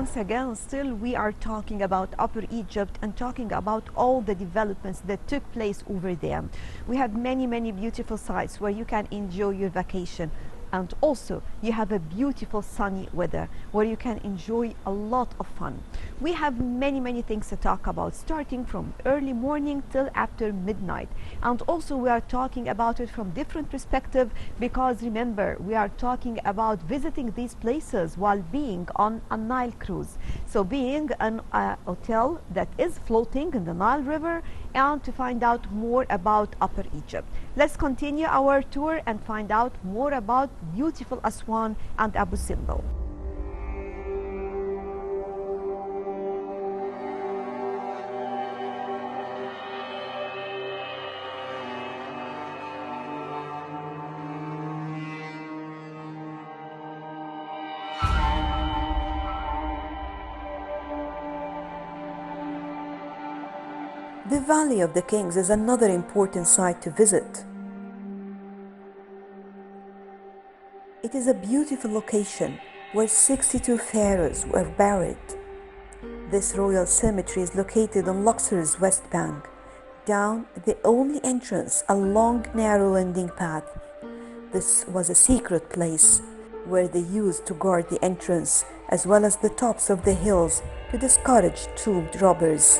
once again, still we are talking about Upper Egypt and talking about all the developments that took place over there. We have many beautiful sites where you can enjoy your vacation. And also you have a beautiful sunny weather where you can enjoy a lot of fun. We have many things to talk about, starting from early morning till after midnight. And also we are talking about it from different perspective, because remember, we are talking about visiting these places while being on a Nile cruise. So being an hotel that is floating in the Nile River, and to find out more about Upper Egypt. Let's continue our tour and find out more about beautiful Aswan and Abu Simbel. The Valley of the Kings is another important site to visit. It is a beautiful location where 62 pharaohs were buried. This royal cemetery is located on Luxor's west bank, down the only entrance, a long, narrow winding path. This was a secret place where they used to guard the entrance, as well as the tops of the hills, to discourage tombed robbers.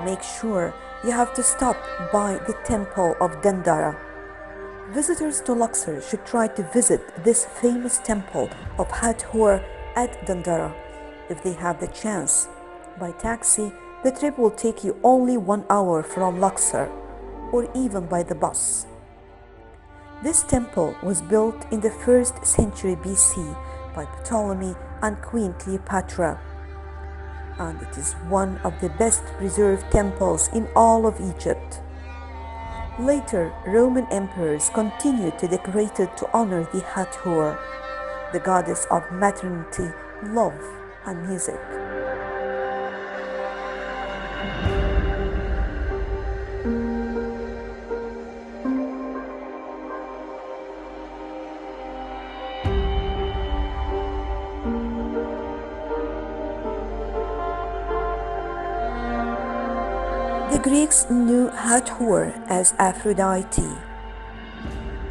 Make sure you have to stop by the Temple of Dendera. Visitors to Luxor should try to visit this famous temple of Hathor at Dendera if they have the chance. By taxi, the trip will take you only 1 hour from Luxor, or even by the bus. This temple was built in the 1st century BC by Ptolemy and Queen Cleopatra, and it is one of the best preserved temples in all of Egypt. Later, Roman emperors continued to decorate it to honor the Hathor, the goddess of maternity, love, and music. The Greeks knew Hathor as Aphrodite.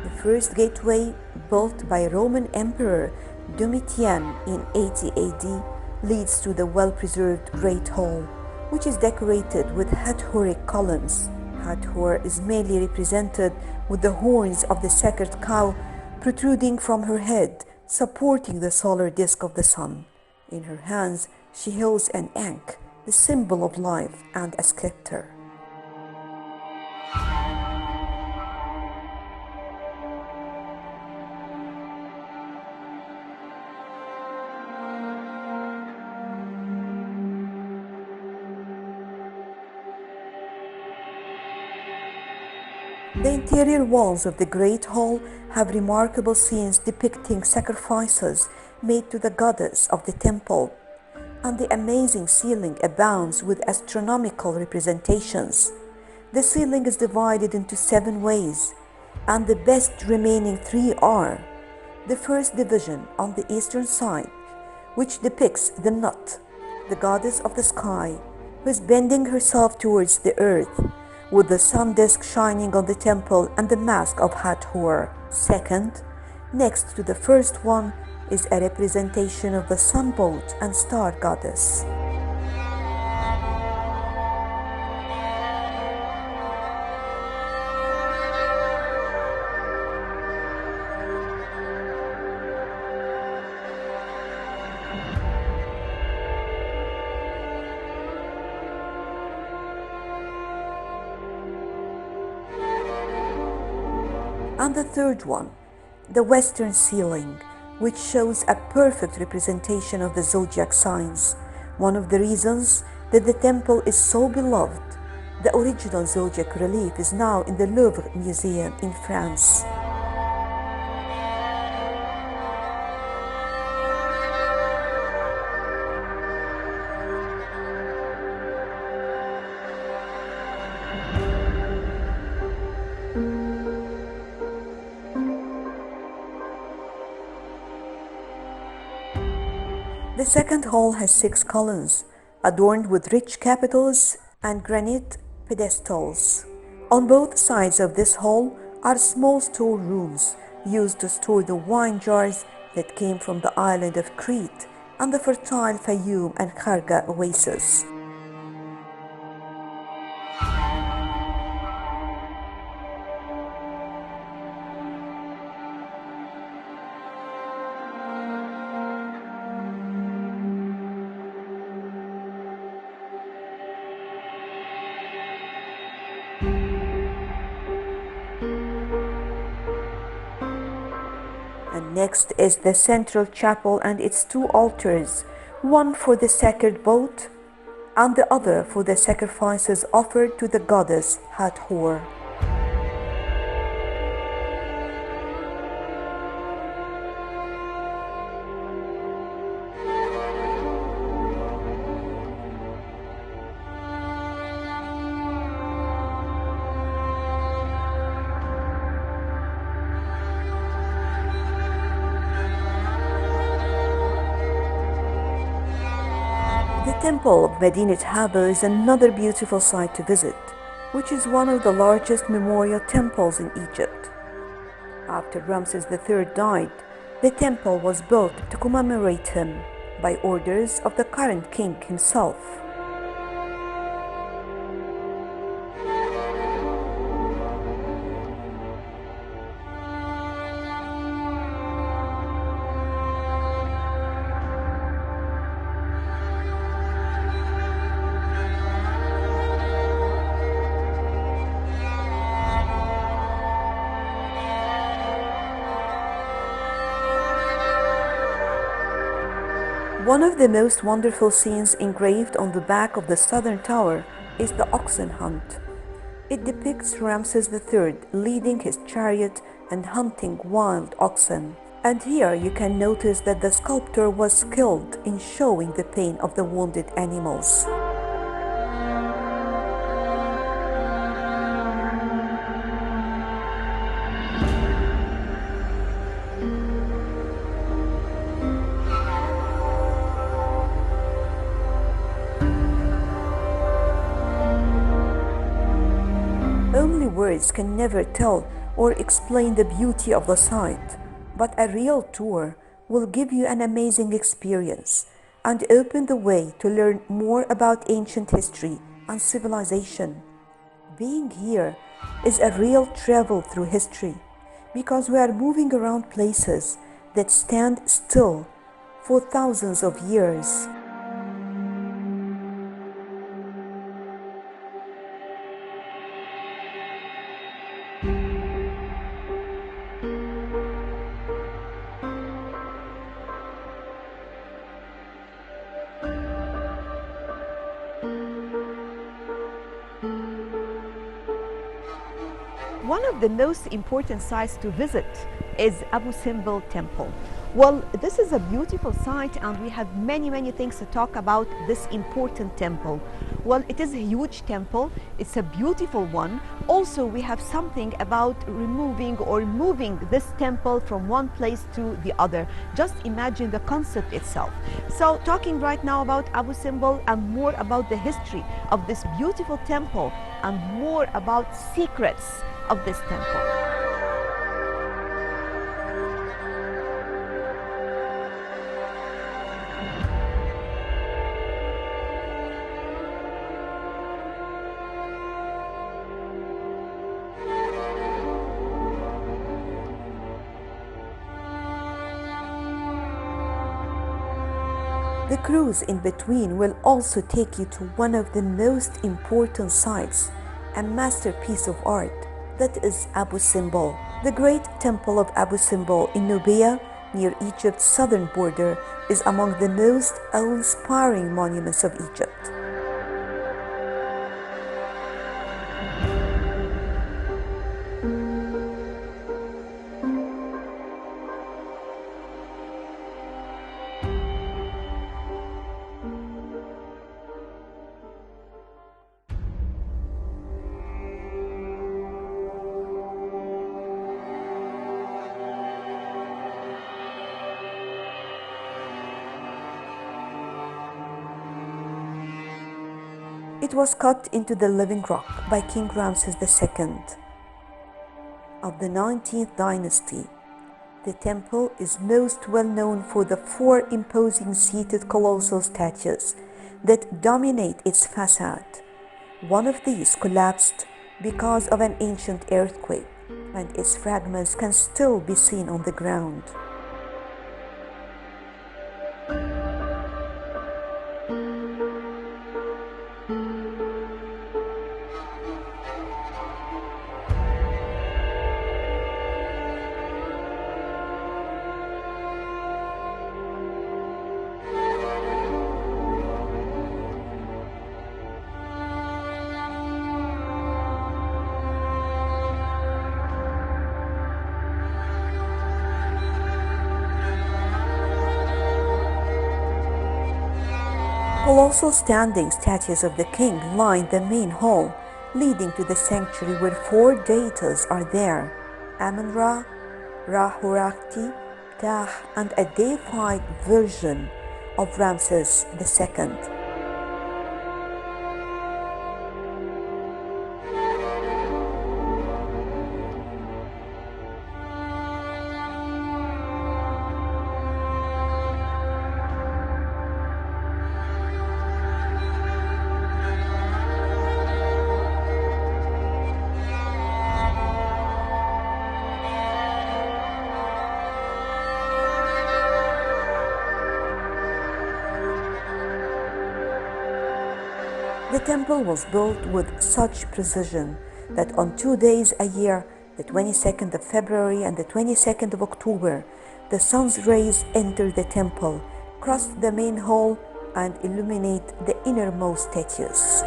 The first gateway, built by Roman Emperor Domitian in 80 AD, leads to the well-preserved Great Hall, which is decorated with Hathoric columns. Hathor is mainly represented with the horns of the sacred cow protruding from her head, supporting the solar disk of the sun. In her hands, she holds an ankh, the symbol of life, and a scepter. The interior walls of the Great Hall have remarkable scenes depicting sacrifices made to the goddess of the temple, and the amazing ceiling abounds with astronomical representations. The ceiling is divided into 7 ways, and the best remaining 3 are: the first division on the eastern side, which depicts the Nut, the goddess of the sky, who is bending herself towards the earth, with the sun disk shining on the temple and the mask of Hathor. Second, next to the first one, is a representation of the sun boat and star goddess. And the third one, the western ceiling, which shows a perfect representation of the zodiac signs. One of the reasons that the temple is so beloved The original zodiac relief is now in the Louvre Museum in France. The second hall has 6 columns, adorned with rich capitals and granite pedestals. On both sides of this hall are small storerooms used to store the wine jars that came from the island of Crete and the fertile Fayoum and Kharga oases. And next is the central chapel and its 2 altars, one for the sacred boat and the other for the sacrifices offered to the goddess Hathor. The temple of Medinet Habil is another beautiful site to visit, which is one of the largest memorial temples in Egypt. After Ramses III died, the temple was built to commemorate him by orders of the current king himself. One of the most wonderful scenes engraved on the back of the southern tower is the oxen hunt. It depicts Ramses III leading his chariot and hunting wild oxen. And here you can notice that the sculptor was skilled in showing the pain of the wounded animals. Only words can never tell or explain the beauty of the site, but a real tour will give you an amazing experience and open the way to learn more about ancient history and civilization. Being here is a real travel through history because we are moving around places that stand still for thousands of years. One of the most important sites to visit is Abu Simbel Temple. Well, this is a beautiful site and we have many things to talk about this important temple. Well, it is a huge temple. It's a beautiful one. Also, we have something about removing or moving this temple from one place to the other. Just imagine the concept itself. So, talking right now about Abu Simbel and more about the history of this beautiful temple and more about secrets of this temple. The cruise in between will also take you to one of the most important sites, a masterpiece of art, that is Abu Simbel. The great temple of Abu Simbel in Nubia, near Egypt's southern border, is among the most awe-inspiring monuments of Egypt. It was cut into the living rock by King Ramses II of the 19th dynasty. The temple is most well known for the four imposing seated colossal statues that dominate its facade. One of these collapsed because of an ancient earthquake, and its fragments can still be seen on the ground. Colossal standing statues of the king line the main hall, leading to the sanctuary where four deities are there: Amun-Ra, Ra-Horakhti, Ptah, and a deified version of Ramses II. The temple was built with such precision that on 2 days a year, the 22nd of February and the 22nd of October, the sun's rays enter the temple, cross the main hall, and illuminate the innermost statues.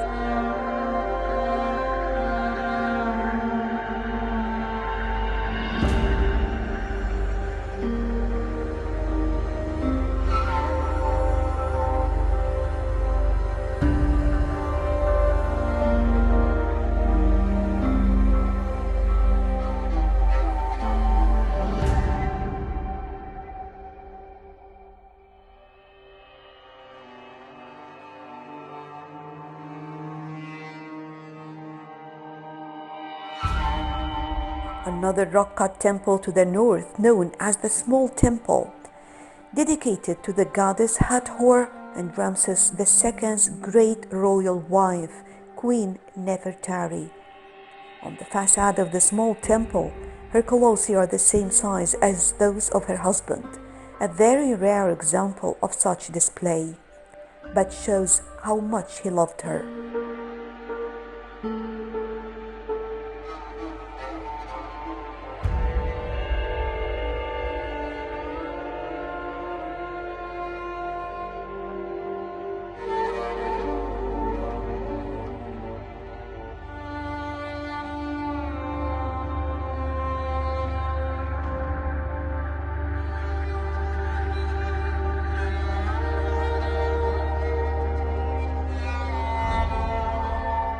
Another rock-cut temple to the north, known as the Small Temple, dedicated to the goddess Hathor and Ramses II's great royal wife, Queen Nefertari. On the facade of the Small Temple, her colossi are the same size as those of her husband, a very rare example of such display, but shows how much he loved her.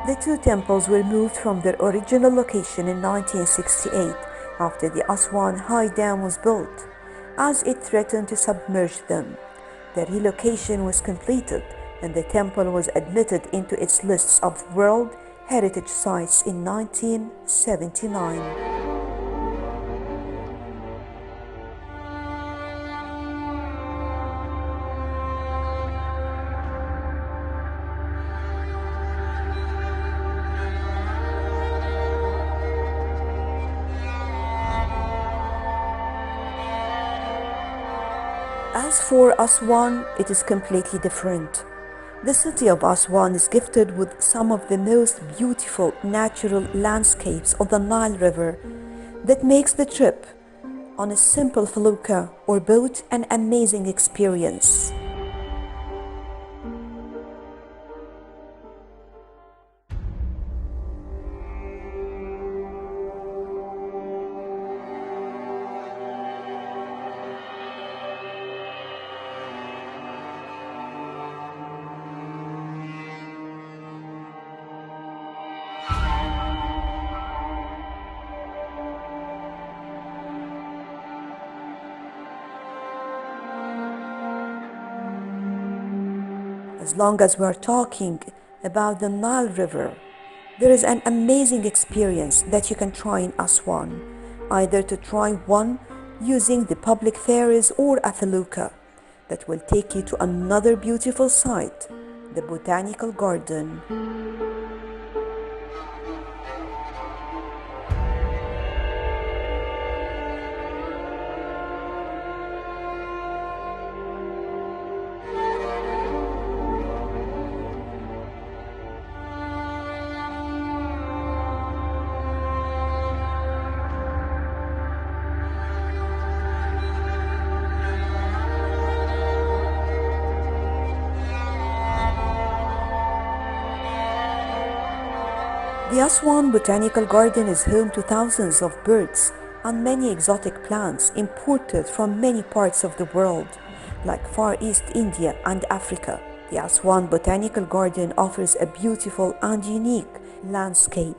The two temples were moved from their original location in 1968 after the Aswan High Dam was built, as it threatened to submerge them. The relocation was completed and the temple was admitted into its lists of World Heritage Sites in 1979. As for Aswan, it is completely different. The city of Aswan is gifted with some of the most beautiful natural landscapes of the Nile River that makes the trip on a simple felucca or boat an amazing experience. As long as we're talking about the Nile River. There is an amazing experience that you can try in Aswan, either to try one using the public ferries or a felucca that will take you to another beautiful site, the Botanical Garden. The Aswan Botanical Garden is home to thousands of birds and many exotic plants imported from many parts of the world, like Far East India and Africa. The Aswan Botanical Garden offers a beautiful and unique landscape.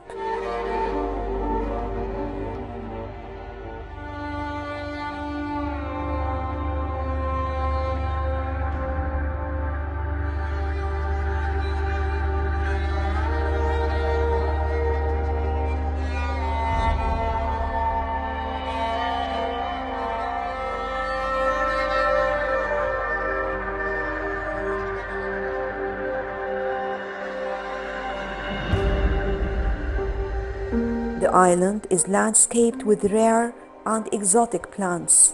The island is landscaped with rare and exotic plants.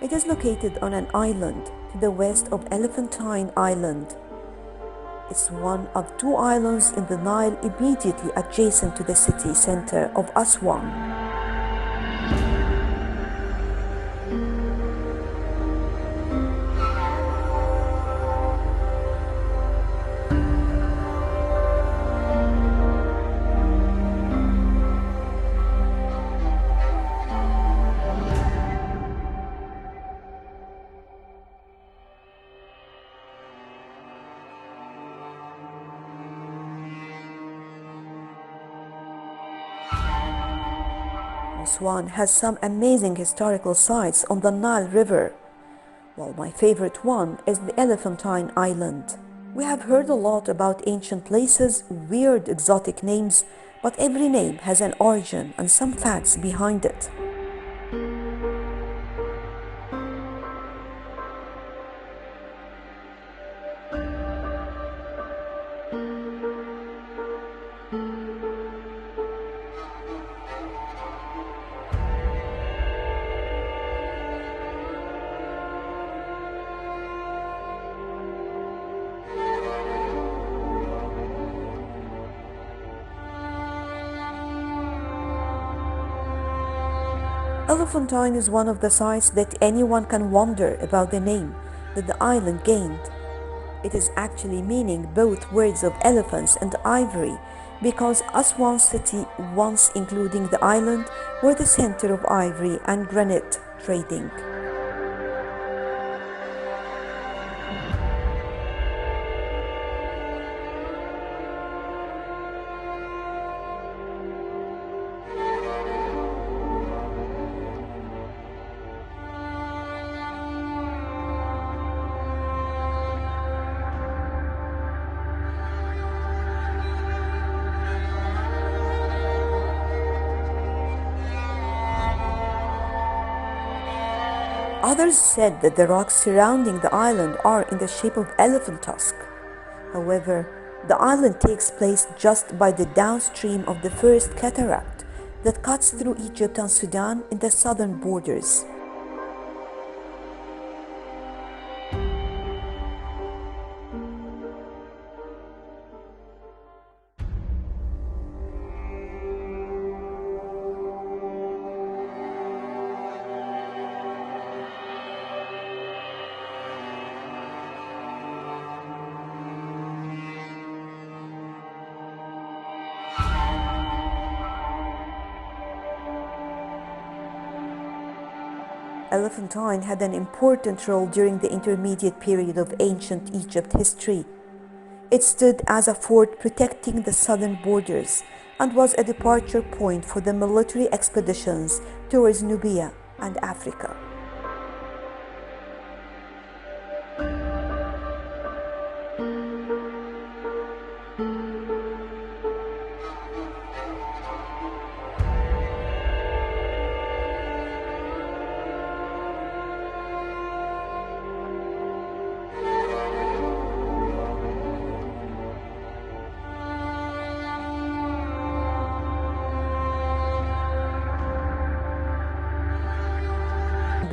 It is located on an island to the west of Elephantine Island. It's one of two islands in the Nile immediately adjacent to the city center of Aswan. Aswan has some amazing historical sites on the Nile River. Well, my favorite one is the Elephantine Island. We have heard a lot about ancient places, weird exotic names, but every name has an origin and some facts behind it. Elephantine is one of the sites that anyone can wonder about the name that the island gained. It is actually meaning both words of elephants and ivory because Aswan city, once including the island, were the center of ivory and granite trading. Others said that the rocks surrounding the island are in the shape of elephant tusk. However, the island takes place just by the downstream of the first cataract that cuts through Egypt and Sudan in the southern borders. Elephantine had an important role during the intermediate period of ancient Egypt history. It stood as a fort protecting the southern borders and was a departure point for the military expeditions towards Nubia and Africa.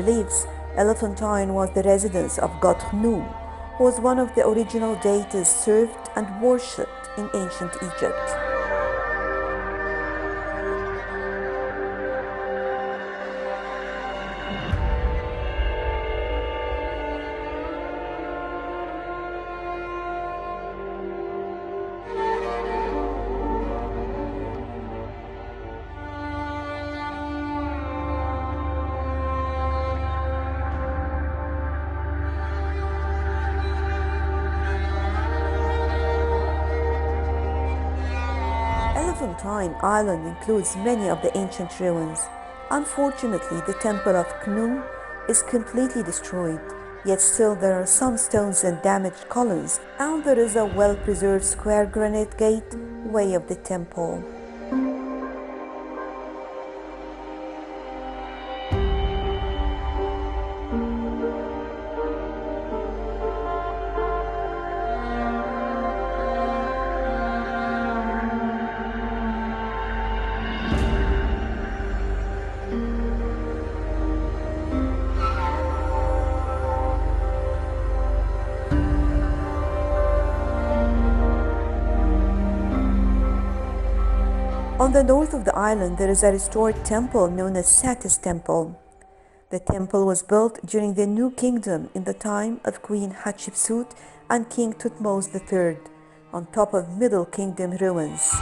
beliefs, Elephantine was the residence of god Khnum, who was one of the original deities served and worshipped in ancient Egypt. Elephantine Island includes many of the ancient ruins. Unfortunately, the temple of Khnum is completely destroyed, yet still there are some stones and damaged columns, and there is a well-preserved square granite gate way of the temple. On the north of the island, there is a restored temple known as Satis Temple. The temple was built during the New Kingdom in the time of Queen Hatshepsut and King Thutmose III, on top of Middle Kingdom ruins.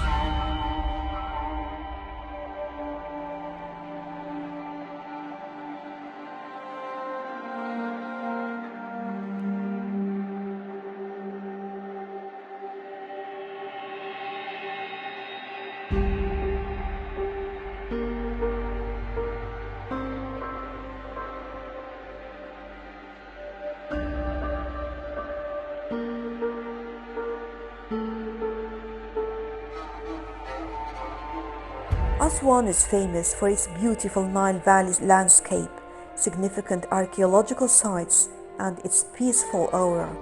Aswan is famous for its beautiful Nile Valley landscape, significant archaeological sites, and its peaceful aura.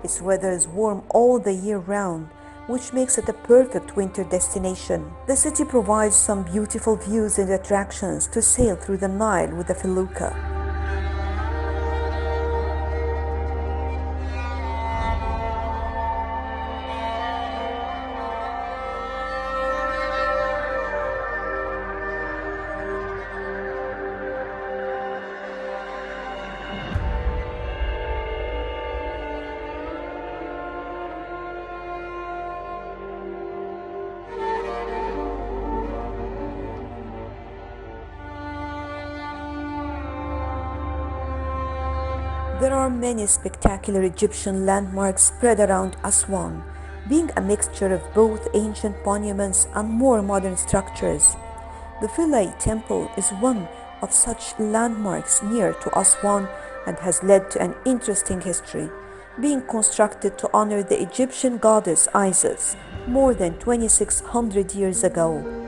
Its weather is warm all the year round, which makes it a perfect winter destination. The city provides some beautiful views and attractions to sail through the Nile with a felucca. There are many spectacular Egyptian landmarks spread around Aswan, being a mixture of both ancient monuments and more modern structures. The Philae Temple is one of such landmarks near to Aswan and has led to an interesting history, being constructed to honor the Egyptian goddess Isis more than 2600 years ago.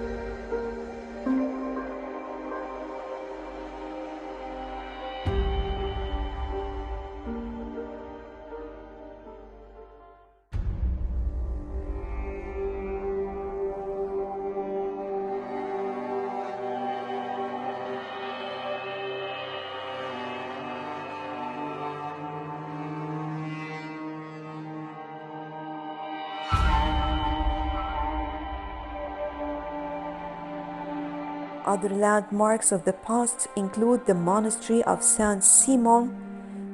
Other landmarks of the past include the monastery of Saint Simon,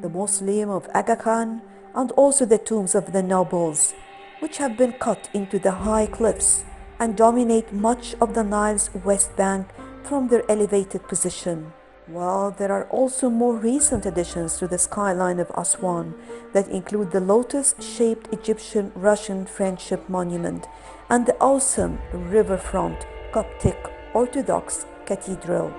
the mausoleum of Aga Khan, and also the tombs of the nobles, which have been cut into the high cliffs and dominate much of the Nile's west bank from their elevated position. While there are also more recent additions to the skyline of Aswan that include the lotus-shaped Egyptian-Russian friendship monument and the awesome riverfront Coptic Orthodox Cathedral.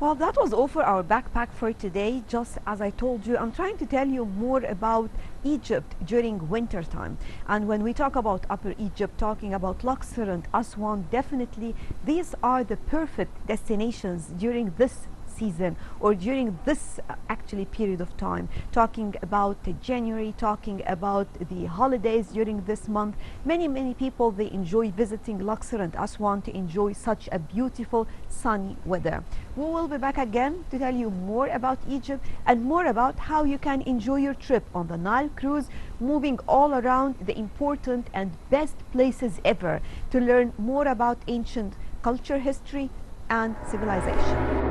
Well, that was all for our backpack for today. Just as I told you, I'm trying to tell you more about Egypt during winter time. And when we talk about Upper Egypt, talking about Luxor and Aswan, definitely these are the perfect destinations during this season or during this actually period of time. Talking about January, talking about the holidays during this month, many people, they enjoy visiting Luxor and Aswan to enjoy such a beautiful sunny weather. We will be back again to tell you more about Egypt and more about how you can enjoy your trip on the Nile cruise, moving all around the important and best places ever to learn more about ancient culture, history and civilization.